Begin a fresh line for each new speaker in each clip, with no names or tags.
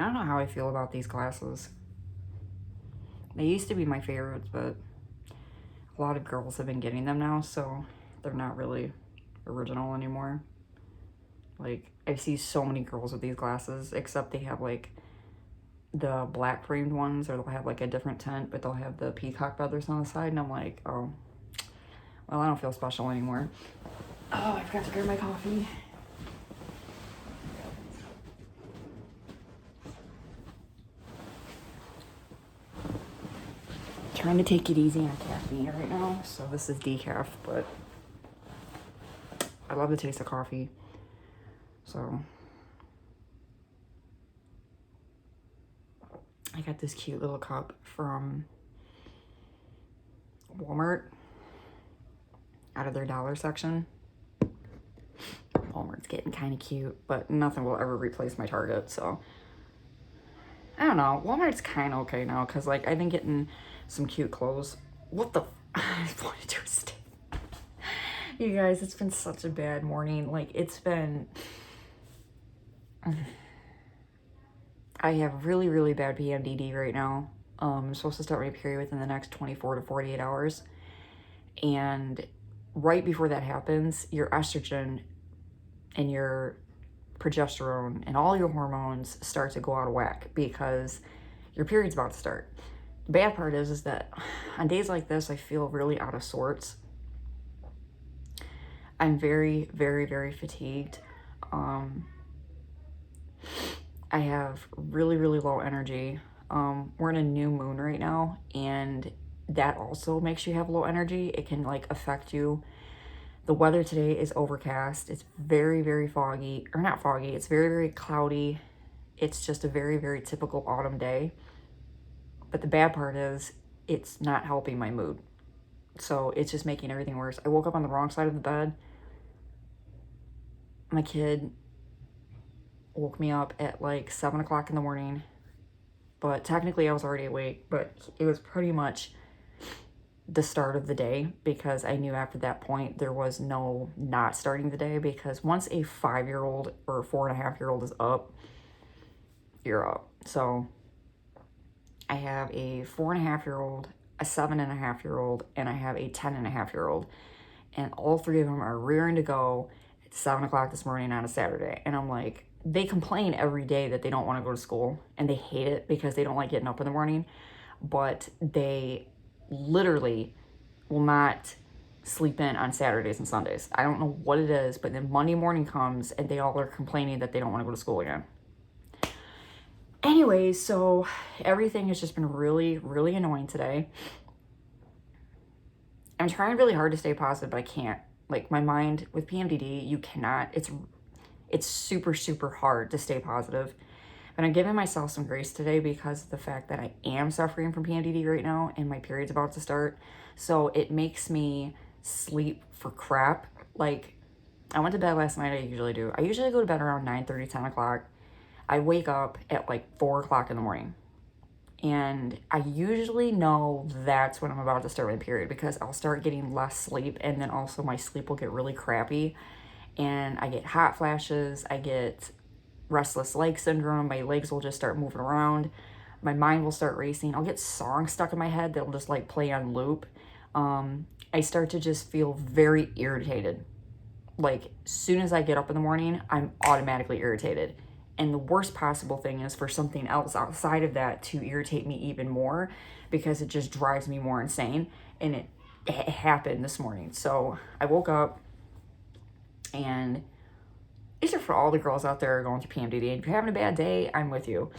I don't know how I feel about these glasses. They used to be my favorites, but a lot of girls have been getting them now, so they're not really original anymore. Like, I see so many girls with these glasses, except they have like the black framed ones, or they'll have like a different tint, but they'll have the peacock feathers on the side, and I'm like, oh, well, I don't feel special anymore. Oh, I forgot to grab my coffee. Trying to take it easy on caffeine right now, so this is decaf, but I love the taste of coffee. So I got this cute little cup from Walmart out of their dollar section. Walmart's getting kind of cute, but nothing will ever replace my Target, so I don't know. Walmart's kind of okay now, because like I've been getting some cute clothes. What the I wanted to stay. You guys, it's been such a bad morning. Like, it's been, I have really, really bad PMDD right now. I'm supposed to start my period within the next 24 to 48 hours. And right before that happens, your estrogen and your progesterone and all your hormones start to go out of whack because your period's about to start. The bad part is that on days like this, I feel really out of sorts. I'm very, very, very fatigued. I have really, really low energy. We're in a new moon right now, and that also makes you have low energy. It can like affect you. The weather today is overcast. It's very, very foggy, or not foggy. It's very, very cloudy. It's just a very, very typical autumn day. But the bad part is it's not helping my mood. So it's just making everything worse. I woke up on the wrong side of the bed. My kid woke me up at like 7 o'clock in the morning, but technically I was already awake, but it was pretty much the start of the day, because I knew after that point there was no not starting the day, because once a 5-year-old or a 4.5-year-old is up, you're up. So I have a 4.5-year-old, a 7.5-year-old, and I have a 10.5-year-old, and all three of them are rearing to go at 7 o'clock this morning on a Saturday. And I'm like, they complain every day that they don't want to go to school, and they hate it because they don't like getting up in the morning, but they literally will not sleep in on Saturdays and Sundays. I don't know what it is, but then Monday morning comes and they all are complaining that they don't want to go to school again. Anyway, so everything has just been really, really annoying today. I'm trying really hard to stay positive, but I can't. Like, my mind with PMDD, you cannot. It's super, super hard to stay positive. But I'm giving myself some grace today because of the fact that I am suffering from PMDD right now and my period's about to start. So it makes me sleep for crap. Like, I went to bed last night. I usually do. I usually go to bed around 9:30, 10 o'clock. I wake up at like 4 o'clock in the morning. And I usually know that's when I'm about to start my period, because I'll start getting less sleep, and then also my sleep will get really crappy. And I get hot flashes. I get restless leg syndrome. My legs will just start moving around. My mind will start racing. I'll get songs stuck in my head that'll just like play on loop. I start to just feel very irritated. Like, as soon as I get up in the morning, I'm automatically irritated. And the worst possible thing is for something else outside of that to irritate me even more, because it just drives me more insane. And it happened this morning. So I woke up, and these are for all the girls out there going through PMDD. If you're having a bad day, I'm with you.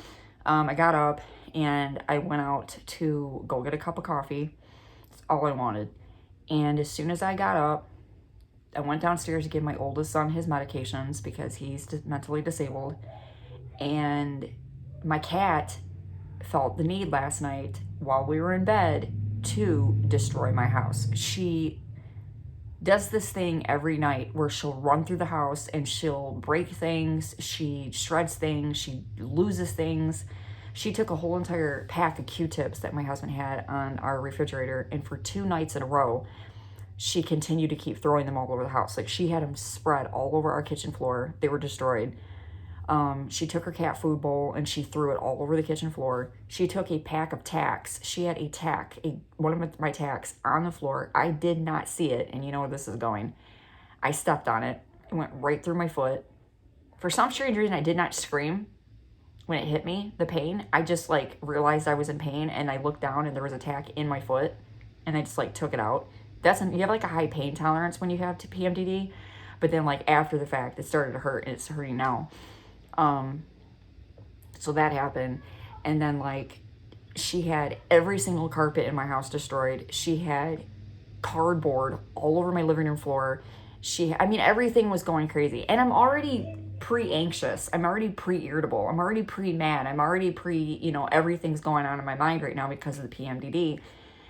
I got up and I went out to go get a cup of coffee. That's all I wanted. And as soon as I got up, I went downstairs to give my oldest son his medications because he's mentally disabled. And my cat felt the need last night while we were in bed to destroy my house. She does this thing every night where she'll run through the house and she'll break things, she shreds things, she loses things. She took a whole entire pack of Q-tips that my husband had on our refrigerator, and for 2 nights in a row, she continued to keep throwing them all over the house. Like, she had them spread all over our kitchen floor. They were destroyed. She took her cat food bowl and she threw it all over the kitchen floor. She took a pack of tacks. She had a tack, one of my tacks on the floor. I did not see it, and you know where this is going. I stepped on it. It went right through my foot. For some strange reason, I did not scream when it hit me, the pain. I just like realized I was in pain, and I looked down and there was a tack in my foot, and I just like took it out. You have like a high pain tolerance when you have PMDD, but then like after the fact, it started to hurt, and it's hurting now. So that happened. And then like she had every single carpet in my house destroyed. She had cardboard all over my living room floor. Everything was going crazy. And I'm already pre-anxious. I'm already pre-irritable. I'm already pre-mad. I'm already everything's going on in my mind right now because of the PMDD.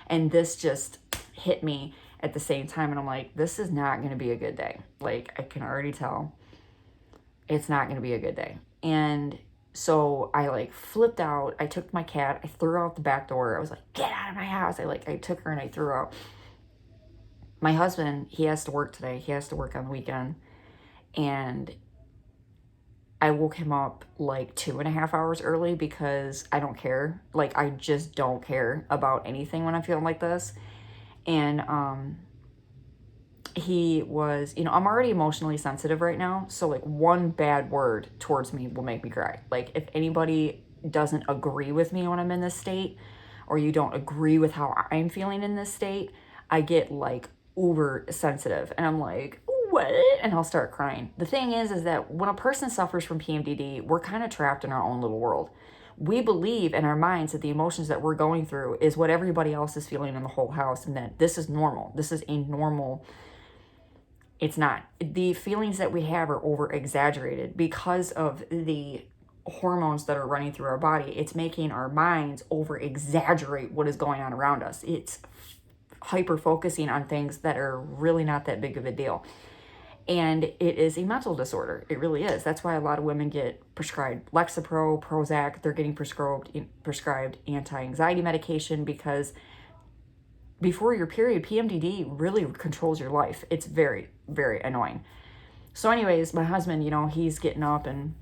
And this just hit me at the same time. And I'm like, this is not going to be a good day. Like, I can already tell it's not going to be a good day. And so I like flipped out. I took my cat. I threw her out the back door. I was like, get out of my house. I took her and I threw her out. My husband, he has to work today. He has to work on the weekend. And I woke him up like 2.5 hours early because I don't care. Like, I just don't care about anything when I'm feeling like this. And he was, I'm already emotionally sensitive right now. So like one bad word towards me will make me cry. Like if anybody doesn't agree with me when I'm in this state, or you don't agree with how I'm feeling in this state, I get like uber sensitive, and I'm like, what? And I'll start crying. The thing is that when a person suffers from PMDD, we're kind of trapped in our own little world. We believe in our minds that the emotions that we're going through is what everybody else is feeling in the whole house, and that this is normal. This is a normal. It's not. The feelings that we have are over exaggerated because of the hormones that are running through our body. It's making our minds over exaggerate what is going on around us. It's hyper focusing on things that are really not that big of a deal. And it is a mental disorder. It really is. That's why a lot of women get prescribed Lexapro, Prozac. They're getting prescribed anti-anxiety medication because before your period, PMDD really controls your life. It's very, very annoying. So anyways, my husband, he's getting up and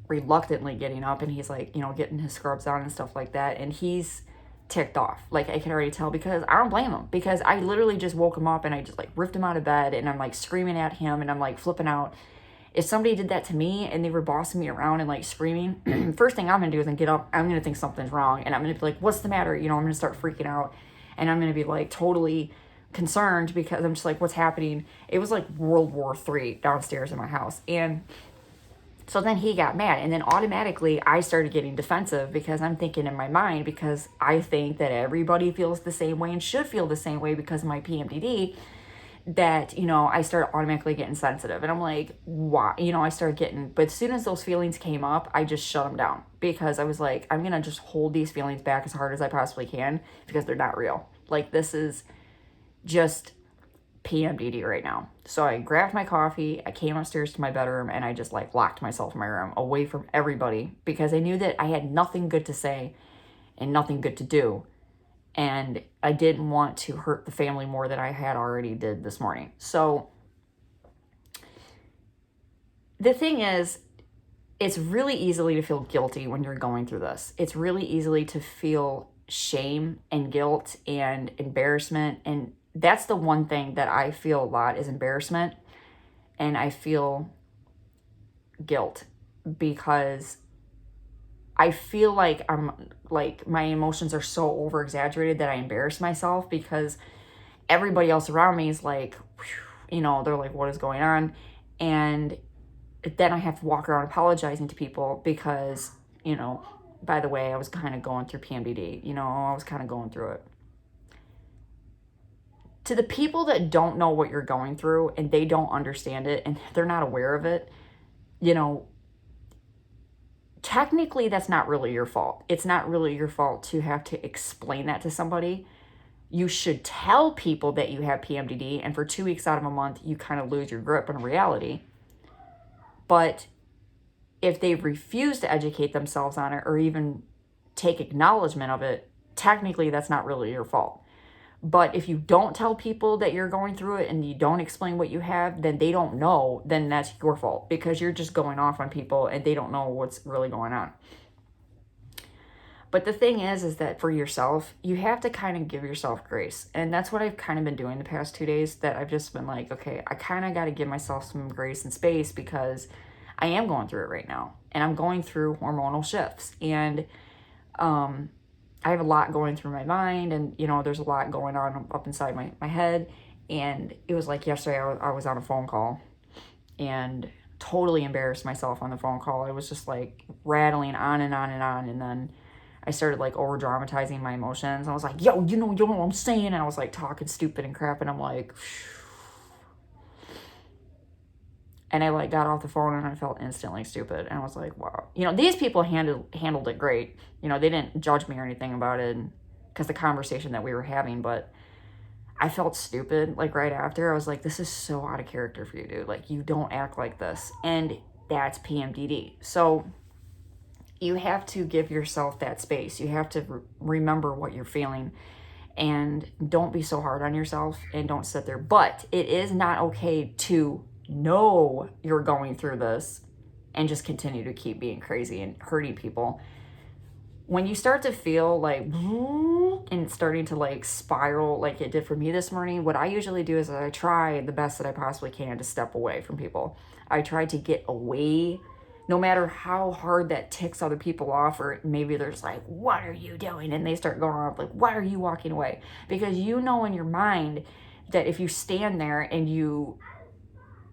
reluctantly getting up, and he's like, getting his scrubs on and stuff like that. And he's ticked off. Like, I can already tell, because I don't blame him, because I literally just woke him up and I just like ripped him out of bed, and I'm like screaming at him, and I'm like flipping out. If somebody did that to me and they were bossing me around and like screaming, first thing I'm gonna do is get up. I'm gonna think something's wrong, and I'm gonna be like, what's the matter? I'm gonna start freaking out, and I'm gonna be like totally concerned, because I'm just like, what's happening? It was like World War III downstairs in my house. And so then he got mad, and then automatically I started getting defensive, because I'm thinking in my mind, because I think that everybody feels the same way and should feel the same way because of my PMDD, that, I started automatically getting sensitive. And I'm like, why? I started getting, but as soon as those feelings came up, I just shut them down, because I was like, I'm going to just hold these feelings back as hard as I possibly can, because they're not real. Like, this is just PMDD right now. So I grabbed my coffee, I came upstairs to my bedroom, and I just like locked myself in my room away from everybody, because I knew that I had nothing good to say and nothing good to do. And I didn't want to hurt the family more than I had already did this morning. So the thing is, it's really easily to feel guilty when you're going through this. It's really easily to feel shame and guilt and embarrassment. And that's the one thing that I feel a lot, is embarrassment. And I feel guilt, because I feel like my emotions are so over exaggerated that I embarrass myself, because everybody else around me is like, they're like, what is going on? And then I have to walk around apologizing to people, because, by the way, I was kind of going through PMDD, I was kind of going through it. To the people that don't know what you're going through, and they don't understand it, and they're not aware of it, technically that's not really your fault. It's not really your fault to have to explain that to somebody. You should tell people that you have PMDD, and for 2 weeks out of a month, you kind of lose your grip on reality. But if they refuse to educate themselves on it, or even take acknowledgement of it, technically that's not really your fault. But if you don't tell people that you're going through it and you don't explain what you have, then they don't know, then that's your fault, because you're just going off on people and they don't know what's really going on. But the thing is that for yourself, you have to kind of give yourself grace. And that's what I've kind of been doing the past 2 days, that I've just been like, okay, I kind of got to give myself some grace and space, because I am going through it right now. And I'm going through hormonal shifts. And I have a lot going through my mind, and, you know, there's a lot going on up inside my head. And it was like yesterday, I was on a phone call and totally embarrassed myself on the phone call. I was just like rattling on and on and on. And then I started like over dramatizing my emotions. I was like, yo, you know what I'm saying? And I was like talking stupid and crap. And I'm like, and I like got off the phone and I felt instantly stupid. And I was like, wow. You know, these people handled it great. You know, they didn't judge me or anything about it, because the conversation that we were having, but I felt stupid. Like right after, I was like, this is so out of character for you, dude. Like, you don't act like this. And that's PMDD. So you have to give yourself that space. You have to remember what you're feeling, and don't be so hard on yourself, and don't sit there. But it is not okay to know you're going through this and just continue to keep being crazy and hurting people. When you start to feel like, and it's starting to like spiral like it did for me this morning, what I usually do is I try the best that I possibly can to step away from people. I try to get away, no matter how hard that ticks other people off, or maybe they're just like, what are you doing? And they start going off like, why are you walking away? Because you know in your mind that if you stand there and you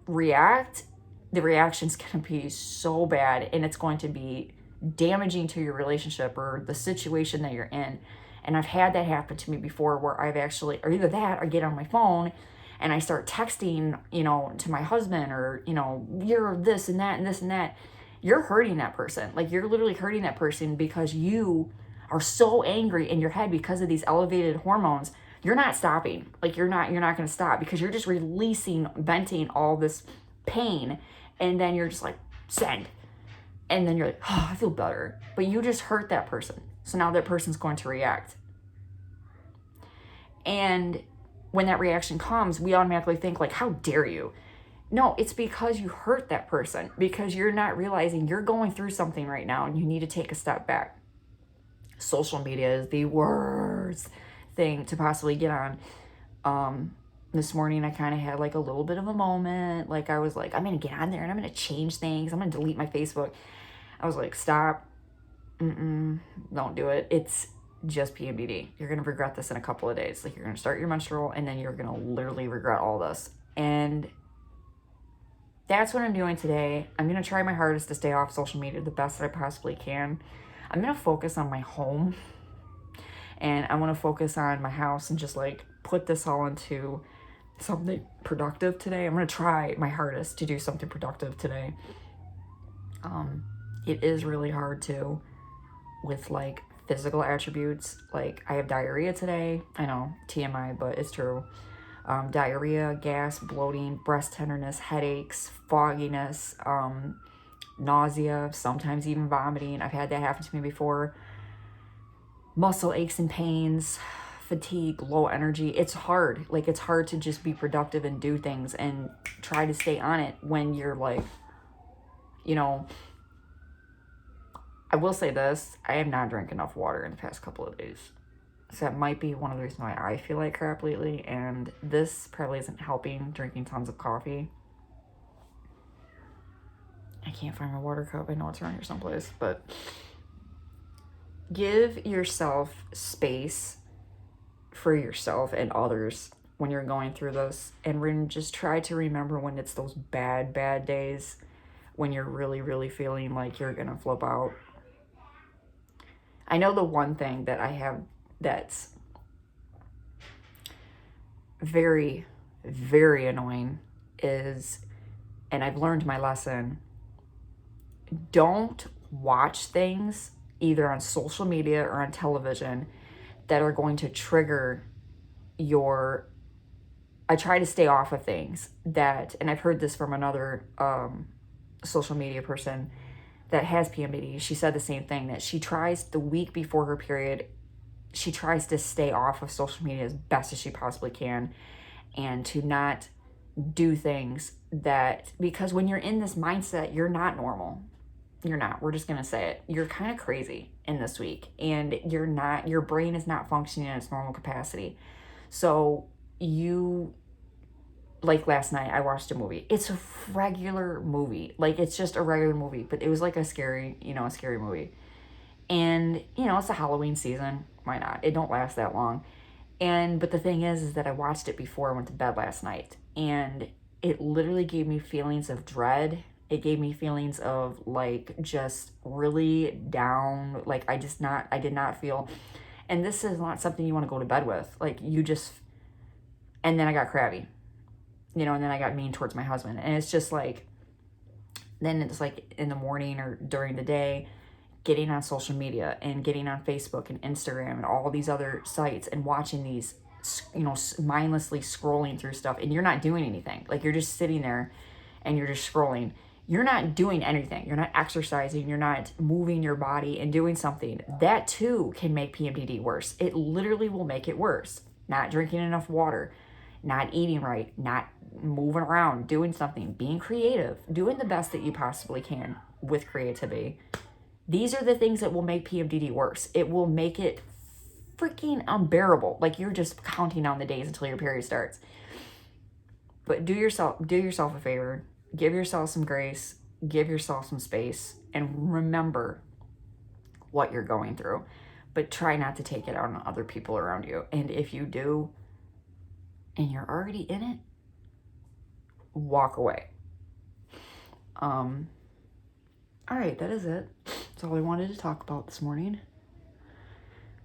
react, the reaction's going to be so bad, and it's going to be damaging to your relationship or the situation that you're in. And I've had that happen to me before, where I've actually, or either that, or get on my phone and I start texting, you know, to my husband, or, you know, you're this and that and this and that. You're hurting that person. Like, you're literally hurting that person, because you are so angry in your head because of these elevated hormones. You're not stopping. Like, you're not going to stop, because you're just releasing, venting all this pain. And then you're just like, send. And then you're like, oh, I feel better. But you just hurt that person. So now that person's going to react. And when that reaction comes, we automatically think like, how dare you? No, it's because you hurt that person, because you're not realizing you're going through something right now and you need to take a step back. Social media is the worst thing to possibly get on. This morning I kind of had like a little bit of a moment. Like, I was like, I'm going to get on there and I'm going to change things. I'm going to delete my Facebook. I was like, stop. Don't do it. It's just PMDD. You're going to regret this in a couple of days. Like, you're going to start your menstrual and then you're going to literally regret all this. And that's what I'm doing today. I'm going to try my hardest to stay off social media the best that I possibly can. I'm going to focus on my home, and I want to focus on my house and just like put this all into something productive today. I'm going to try my hardest to do something productive today. It is really hard too with like physical attributes. Like, I have diarrhea today. I know, TMI, but it's true. Diarrhea, gas, bloating, breast tenderness, headaches, fogginess, nausea, sometimes even vomiting. I've had that happen to me before. Muscle aches and pains, fatigue, low energy. It's hard. Like, it's hard to just be productive and do things and try to stay on it when you're like, you know, I will say this, I have not drank enough water in the past couple of days. So that might be one of the reasons why I feel like crap lately. And this probably isn't helping, drinking tons of coffee. I can't find my water cup. I know it's around here someplace. But give yourself space for yourself and others when you're going through this. And just try to remember when it's those bad days, when you're really, really feeling like you're going to flip out. I know the one thing that I have that's very, very annoying is, and I've learned my lesson, don't watch things either on social media or on television that are going to trigger your, I try to stay off of things that, and I've heard this from another social media person that has PMDD. She said the same thing, that she tries the week before her period she tries to stay off of social media as best as she possibly can, and to not do things that, because when you're in this mindset, you're not normal. You're not. We're just going to say it. You're kind of crazy in this week, and your brain is not functioning in its normal capacity. So like last night, I watched a movie. It's a regular movie. Like, it's just a regular movie, but it was like a scary movie. And, it's a Halloween season. Why not? It don't last that long. But the thing is that I watched it before I went to bed last night, and it literally gave me feelings of dread. It gave me feelings of, like, just really down. Like, I did not feel, and this is not something you want to go to bed with. Like, and then I got crabby, and then I got mean towards my husband. And it's just like, then it's like in the morning or during the day, getting on social media and getting on Facebook and Instagram and all these other sites and watching these, mindlessly scrolling through stuff, and you're not doing anything. Like, you're just sitting there and you're just scrolling. You're not doing anything. You're not exercising. You're not moving your body and doing something. That too can make PMDD worse. It literally will make it worse. Not drinking enough water, not eating right, not moving around, doing something, being creative, doing the best that you possibly can with creativity. These are the things that will make PMDD worse. It will make it freaking unbearable. Like, you're just counting down the days until your period starts. But do yourself a favor. Give yourself some grace. Give yourself some space. And remember what you're going through. But try not to take it out on other people around you. And if you do, and you're already in it, walk away. All right, that is it. That's all I wanted to talk about this morning.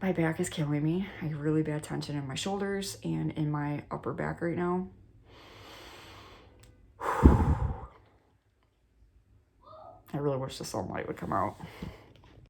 My back is killing me. I have really bad tension in my shoulders and in my upper back right now. I really wish the sunlight would come out.